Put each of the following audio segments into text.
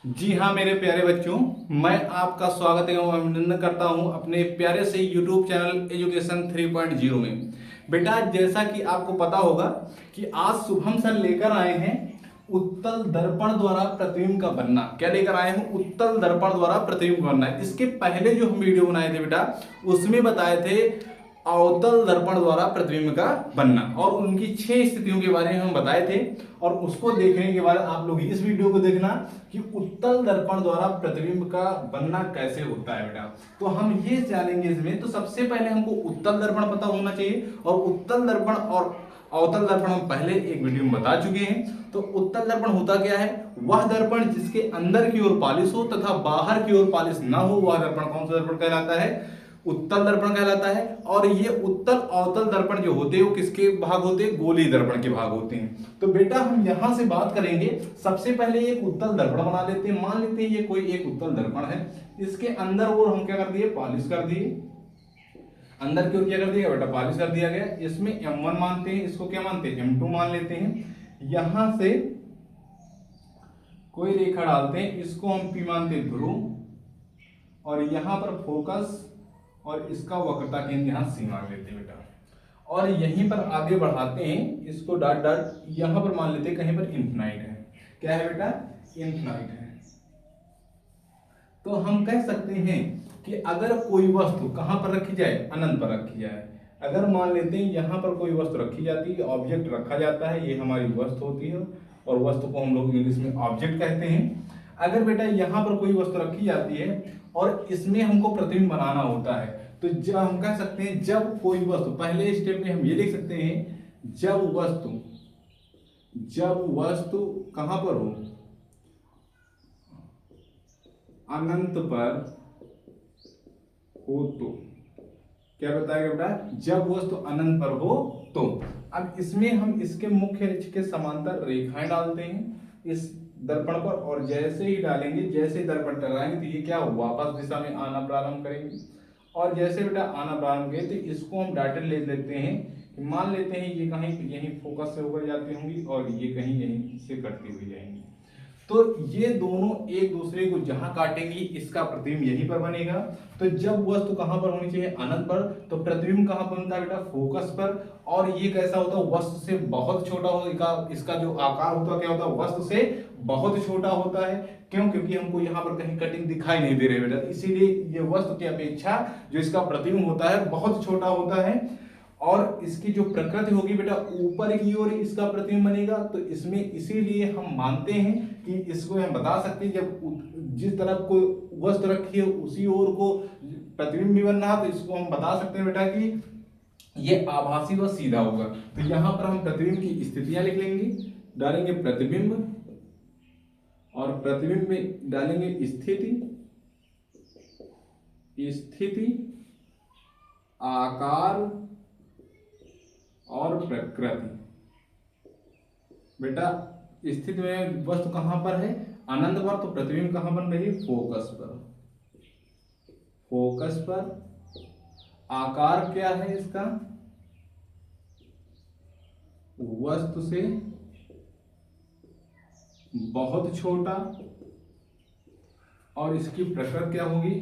जी हाँ मेरे प्यारे बच्चों, मैं आपका स्वागत एवं अभिनंदन करता हूँ अपने प्यारे से यूट्यूब चैनल एजुकेशन 3.0 में। बेटा, जैसा कि आपको पता होगा कि आज शुभम सर लेकर आए हैं उत्तल दर्पण द्वारा प्रतिबिंब का बनना। क्या लेकर आए हैं? उत्तल दर्पण द्वारा प्रतिबिंब बनना। इसके पहले जो हम वीडियो बनाए थे बेटा, उसमें बताए थे अवतल दर्पण द्वारा प्रतिबिंब का बनना और उनकी 6 स्थितियों के बारे में हम बताए थे। और उसको देखने के बाद आप लोग इस वीडियो को देखना कि उत्तल दर्पण द्वारा प्रतिबिंब का बनना कैसे होता है बेटा। तो हम ये जानेंगे इसमें। तो सबसे पहले हमको उत्तल दर्पण पता होना चाहिए, और उत्तल दर्पण और अवतल दर्पण हम पहले एक वीडियो में बता चुके हैं। तो उत्तल दर्पण होता क्या है? वह दर्पण जिसके अंदर की ओर पालिश हो तथा बाहर की ओर पालिश ना हो, वह दर्पण कौन सा दर्पण कहलाता है? उत्तल दर्पण कहलाता है। और ये उत्तल अवतल दर्पण जो होते हैं वो किसके भाग होते हैं? गोलीय दर्पण के भाग होते हैं। तो बेटा हम यहां से बात करेंगे। सबसे पहले एक उत्तल दर्पण बना लेते हैं। मान लेते हैं ये कोई एक उत्तल दर्पण है। इसके अंदर और हम क्या कर दिए? पॉलिश कर दिए। अंदर की ओर क्या कर दिया बेटा? पॉलिश कर दिया गया। इसमें M1 मानते हैं, इसको क्या मानते हैं? M2 मान लेते हैं। यहां से कोई रेखा डालते हैं, इसको हम P मानते हैं, ध्रुव। और यहां पर फोकस और इसका वक्रता केंद्र यहां C मान लेते हैं बेटा। और यहीं पर आगे बढ़ाते हैं, इसको डॉट डॉट यहां पर मान लेते हैं कहीं पर इन्फिनाइट है। क्या है बेटा? इन्फिनाइट है। तो हम कह सकते हैं कि अगर कोई वस्तु कहां पर रखी जाए? अनंत पर रखी जाए। अगर मान लेते हैं यहां पर कोई वस्तु रखी जाती है, ऑब्जेक्ट रखा जाता है, ये हमारी वस्तु होती है और वस्तु को हम लोग इंग्लिश में ऑब्जेक्ट कहते हैं। अगर बेटा यहां पर कोई वस्तु रखी जाती है और इसमें हमको प्रतिबिंब बनाना होता है, तो जब हम कह सकते हैं जब कोई वस्तु, पहले स्टेप में हम ये लिख सकते हैं, जब वस्तु कहां पर हो? अनंत पर हो तो। क्या बताएगा बेटा? जब वस्तु अनंत पर हो तो। अब इसमें हम इसके मुख्य अक्ष के समांतर रेखाएं डालते हैं इस दर्पण पर, और जैसे ही डालेंगे, जैसे दर्पण टकराएंगे तो ये क्या वापस दिशा में आना प्रारंभ करेंगे। और जैसे बेटा आना प्रारंभ करें तो इसको हम डाटा ले लेते हैं कि मान लेते हैं ये कहीं यहीं फोकस से होकर जाती होंगी और ये कहीं यहीं से कटती हुई जाएंगी। तो ये दोनों एक दूसरे को जहां काटेंगी, इसका प्रतिबिंब यहीं पर बनेगा। तो जब वस्तु कहां पर होनी चाहिए? अनंत पर। तो प्रतिबिंब कहां पर बनता है बेटा? फोकस पर। और ये कैसा होता है? वस्तु से बहुत छोटा होगा। इसका जो आकार होता है क्या होता है? वस्तु से बहुत छोटा होता है। क्यों? क्योंकि हमको यहाँ पर कहीं कटिंग दिखाई नहीं दे रही बेटा, इसीलिए ये वस्तु की अपेक्षा जो इसका प्रतिबिंब होता है बहुत छोटा होता है। और इसकी जो प्रकृति होगी बेटा, ऊपर की ओर इसका प्रतिबिंब बनेगा। तो इसमें इसीलिए हम मानते हैं कि इसको हम बता सकते हैं जब जिस तरफ को वस्तु रखी है उसी ओर को प्रतिबिंब भी बन रहा, तो इसको हम बता सकते हैं बेटा कि ये आभासी व सीधा होगा। तो यहां पर हम प्रतिबिंब की स्थितियां लिख लेंगे, डालेंगे प्रतिबिंब, और प्रतिबिंब में डालेंगे स्थिति, आकार और प्रकृति। बेटा स्थिति में वस्तु कहां पर है? अनंत पर। तो प्रतिबिंब कहां बन रही है? फोकस पर। फोकस पर। आकार क्या है इसका? वस्तु से बहुत छोटा। और इसकी प्रकृति क्या होगी?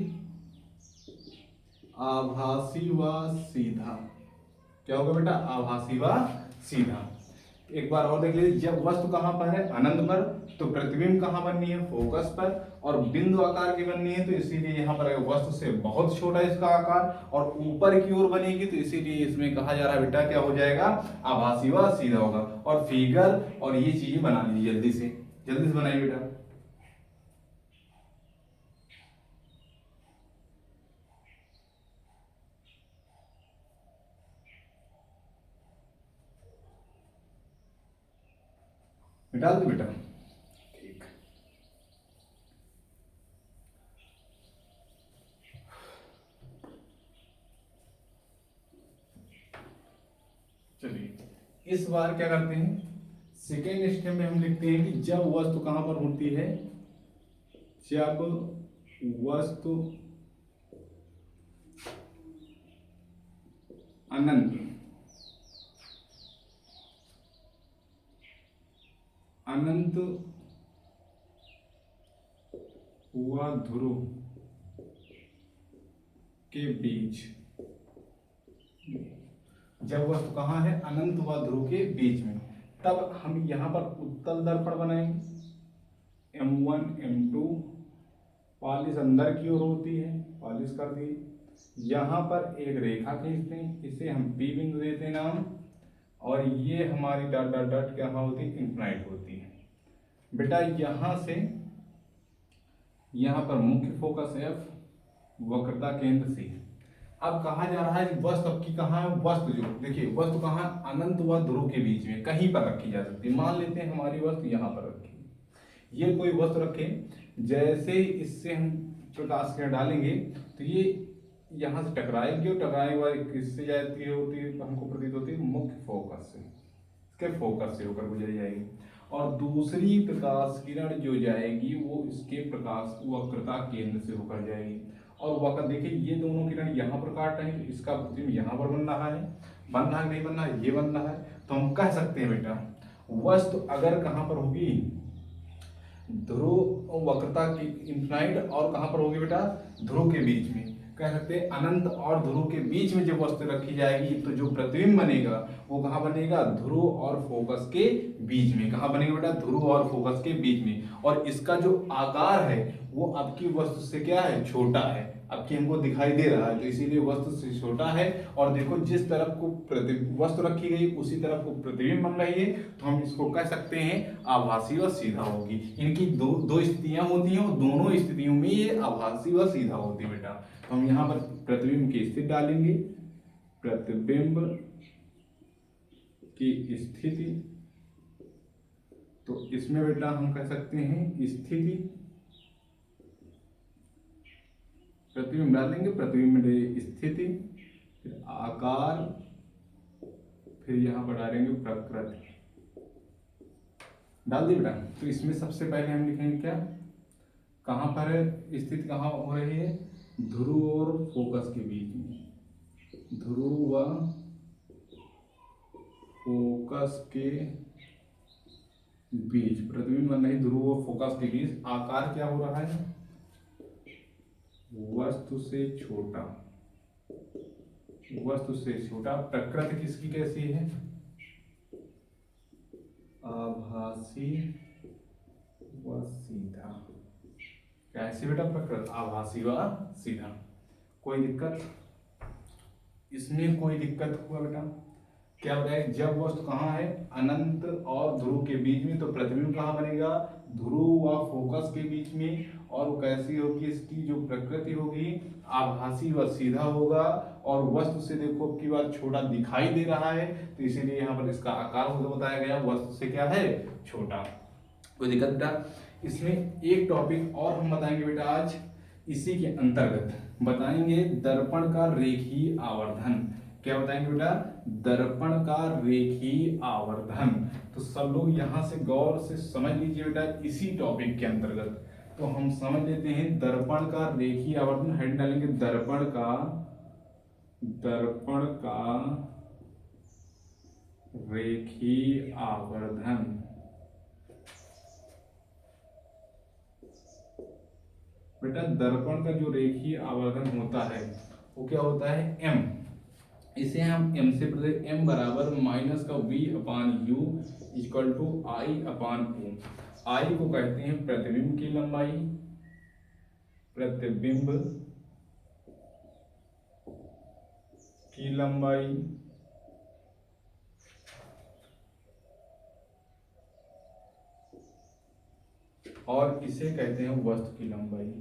आभासी व सीधा। क्या होगा बेटा? आभासी व सीधा। एक बार और देख लीजिए, जब वस्तु कहां पर है? अनंत पर। तो प्रतिबिंब कहां बननी है? फोकस पर। और बिंदु आकार की बननी है, तो इसीलिए यहां पर वस्तु से बहुत छोटा इसका आकार और ऊपर की ओर बनेगी, तो इसीलिए इसमें कहा जा रहा है बेटा क्या हो जाएगा? आभासी व सीधा होगा। और फिगर और ये चीजें बना लीजिए जल्दी से बनाइए बेटा। मिटा दो बेटा। ठीक। चलिए इस बार क्या करते हैं? सेकेंड स्टेप में हम लिखते हैं कि जब वस्तु कहां पर होती है? जब वस्तु अनंत अनंत व ध्रुव के बीच, जब वस्तु कहाँ है, अनंत व ध्रुव के बीच में, तब हम यहाँ पर उत्तल दर्पण बनाएंगे। M1 M2 पॉलिश अंदर की ओर होती है, पॉलिश कर दी। यहाँ पर एक रेखा खींचते हैं, इसे हम P बिंदु देते हैं नाम, और ये हमारी डॉट डॉट डॉट क्या होती है, इनफिनाइट होती है। बेटा यहाँ से यहाँ पर मुख्य फोकस F, वक्रता केंद्र C। अब कहा जा रहा है वस्तु आपकी कहाँ है, वस्तु जो देखिए वस्तु कहाँ, अनंत व ध्रुव के बीच में कहीं पर रखी जा सकती है। मान लेते हैं हमारी वस्तु यहाँ पर रखी, ये कोई वस्तु रखे, जैसे ही इससे हम प्रकाश किरण डालेंगे तो ये यहाँ से टकराएगी, और टकराने के बाद किससे जाती होती है, हमको प्रतीत होती है मुख्य फोकस से, इसके फोकस से होकर गुजर जाएगी। और दूसरी प्रकाश किरण जो जाएगी वो इसके प्रकाश वक्रता केंद्र से होकर जाएगी। और वक्र देखिए ये दोनों किरण यहाँ पर काट रहे हैं, तो इसका प्रतिबिंब यहाँ पर बन रहा है, नहीं बन रहा है, ये बन रहा है। तो हम कह सकते हैं बेटा वस्तु अगर कहाँ पर होगी, ध्रुव वक्रता की इनफिनाइट, और कहाँ पर होगी बेटा, ध्रुव के बीच में, कह सकते हैं अनंत और ध्रुव के बीच में जब वस्तु रखी जाएगी तो जो प्रतिबिंब बनेगा वो कहाँ बनेगा, ध्रुव और फोकस के बीच में। कहाँ बनेगा बेटा, ध्रुव और फोकस के बीच में। और इसका जो आकार है वो आपकी वस्तु से क्या है, छोटा है, आपकी हमको दिखाई दे रहा है, तो इसीलिए वस्तु से छोटा है। और देखो जिस तरफ को वस्तु रखी गई उसी तरफ को प्रतिबिंब बन रही है, तो हम इसको कह सकते हैं आभासी व सीधा होगी। इनकी दो स्थितियां होती हैं, और दोनों स्थितियों में ये आभासी व सीधा होती है बेटा। तो हम यहाँ पर प्रतिबिंब की स्थिति डालेंगे, प्रतिबिंब की स्थिति, तो इसमें बेटा हम कह सकते हैं स्थिति, प्रतिबिंब डालेंगे, प्रतिबिंब स्थिति, फिर आकार, फिर यहाँ पर डालेंगे प्रकृति, डाल दी बेटा। तो इसमें सबसे पहले हम लिखेंगे क्या, कहाँ पर है स्थिति, कहाँ हो रही है, ध्रुव और फोकस के बीच में, ध्रुव व फोकस के बीच प्रतिबिंब बन रही, ध्रुव और फोकस के बीच। आकार क्या हो रहा है, वस्तु से छोटा, वस्तु से छोटा। प्रकृति किसकी कैसी है, आभासी व सीधा। कैसे बेटा, प्रकृति आभासी व सीधा। कोई दिक्कत इसमें, कोई दिक्कत हुआ बेटा, क्या बताए, जब वस्तु कहाँ है, अनंत और ध्रुव के बीच में, तो प्रतिबिंब कहाँ बनेगा, ध्रुव व फोकस के बीच में। और वो कैसी होगी, इसकी जो प्रकृति होगी आभासी व सीधा होगा, और वस्तु से देखो की बात छोटा दिखाई दे रहा है, तो इसीलिए यहाँ पर इसका आकार बताया गया वस्तु से क्या है, छोटा। कोई दिक्कत बेटा। इसमें एक टॉपिक और हम बताएंगे बेटा आज, इसी के अंतर्गत बताएंगे दर्पण का रेखीय आवर्धन। क्या बताएंगे बेटा, दर्पण का रेखीय आवर्धन। तो सब लोग यहाँ से गौर से समझ लीजिए बेटा, इसी टॉपिक के अंतर्गत। तो हम समझ लेते हैं दर्पण का रेखीय आवर्धन, हेड डालेंगे दर्पण का रेखीय आवर्धन। बेटा दर्पण का जो रेखीय आवर्धन होता है वो क्या होता है, m। इसे हम m से प्रतीक, m बराबर माइनस का v upon u equal to i upon u। i को कहते हैं प्रतिबिंब की लंबाई, प्रतिबिंब की लंबाई, और इसे कहते हैं वस्तु की लंबाई।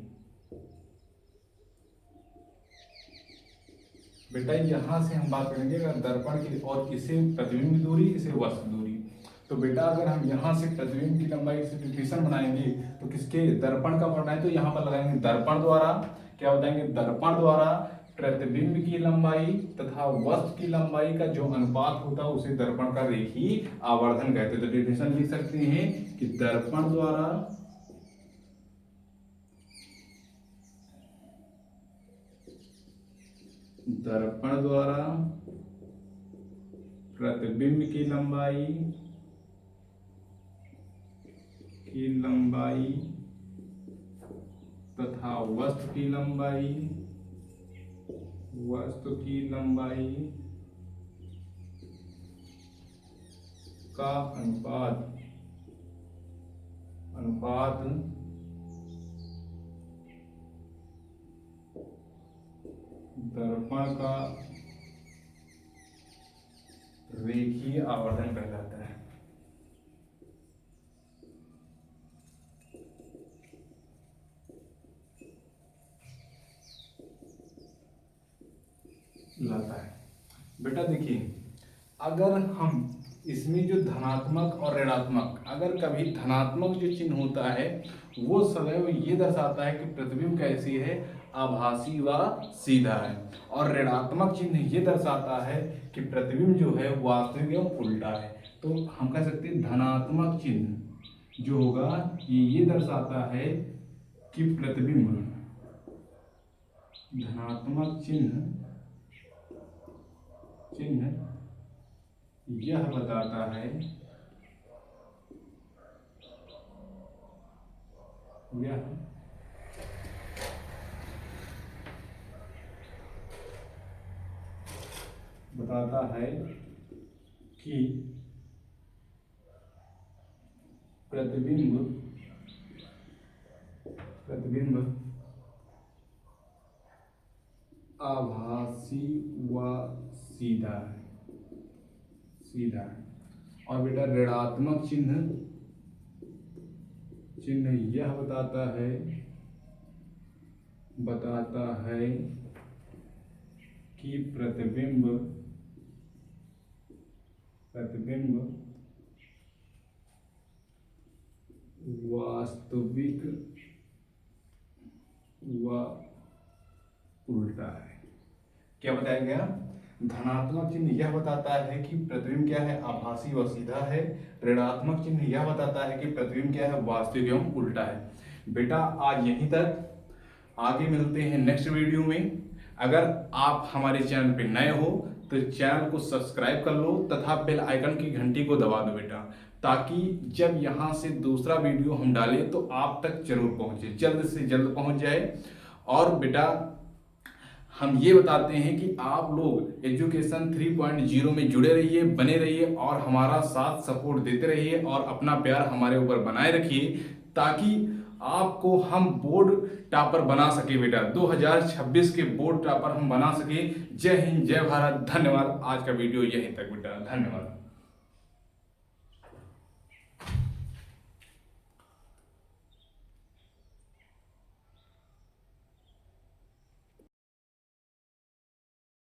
बेटा यहां से हम बात करेंगे अगर दर्पण की, और इसे प्रतिबिंब की दूरी, इसे वस्तु दूरी। तो बेटा अगर हम यहाँ से प्रतिबिंब की लंबाई से डिफिनेशन बनाएंगे तो किसके, दर्पण का बनाए, तो यहाँ पर लगाएंगे दर्पण द्वारा, क्या बताएंगे, दर्पण द्वारा प्रतिबिंब की लंबाई तथा वस्तु की लंबाई का जो अनुपात होता है उसे दर्पण का रेखीय आवर्धन कहते हैं। तो डिफिनेशन लिख सकते हैं कि दर्पण द्वारा प्रतिबिंब की लंबाई तथा वस्तु की लंबाई का अनुपात दर्पण का रेखीय आवर्धन कहलाता है। लाता है। बेटा देखिए, अगर हम इसमें जो धनात्मक और ऋणात्मक, अगर कभी धनात्मक जो चिन्ह होता है वो सदैव ये दर्शाता है कि प्रतिबिंब कैसी है, आभासी व सीधा है, और ऋणात्मक चिन्ह ये दर्शाता है कि प्रतिबिंब जो है वास्तविक एवं उल्टा है। तो हम कह सकते हैं धनात्मक चिन्ह जो होगा ये दर्शाता है कि प्रतिबिंब, धनात्मक चिन्ह यह बताता है कि प्रतिबिंब आभासी व सीधा है। और बेटा ऋणात्मक चिन्ह यह बताता है कि प्रतिबिंब वास्तविक व उल्टा है। क्या बताया गया? धनात्मक चिन्ह यह बताता है कि प्रतिबिंब क्या है, आभासी व सीधा है। ऋणात्मक चिन्ह यह बताता है कि प्रतिबिंब क्या है, वास्तविक एवं उल्टा है। बेटा आज यहीं तक, आगे मिलते हैं नेक्स्ट वीडियो में। अगर आप हमारे चैनल पे नए हो तो चैनल को सब्सक्राइब कर लो तथा बेल आइकन की घंटी को दबा दो बेटा, ताकि जब यहाँ से दूसरा वीडियो हम डालें तो आप तक जरूर पहुँचे, जल्द से जल्द पहुँच जाए। और बेटा हम ये बताते हैं कि आप लोग एजुकेशन 3.0 में जुड़े रहिए, बने रहिए और हमारा साथ सपोर्ट देते रहिए और अपना प्यार हमारे ऊपर बनाए रखिए, ताकि आपको हम बोर्ड टॉपर बना सके बेटा। 2026 के बोर्ड टॉपर हम बना सके। जय हिंद, जय भारत, धन्यवाद। आज का वीडियो यहीं तक बेटा, धन्यवाद।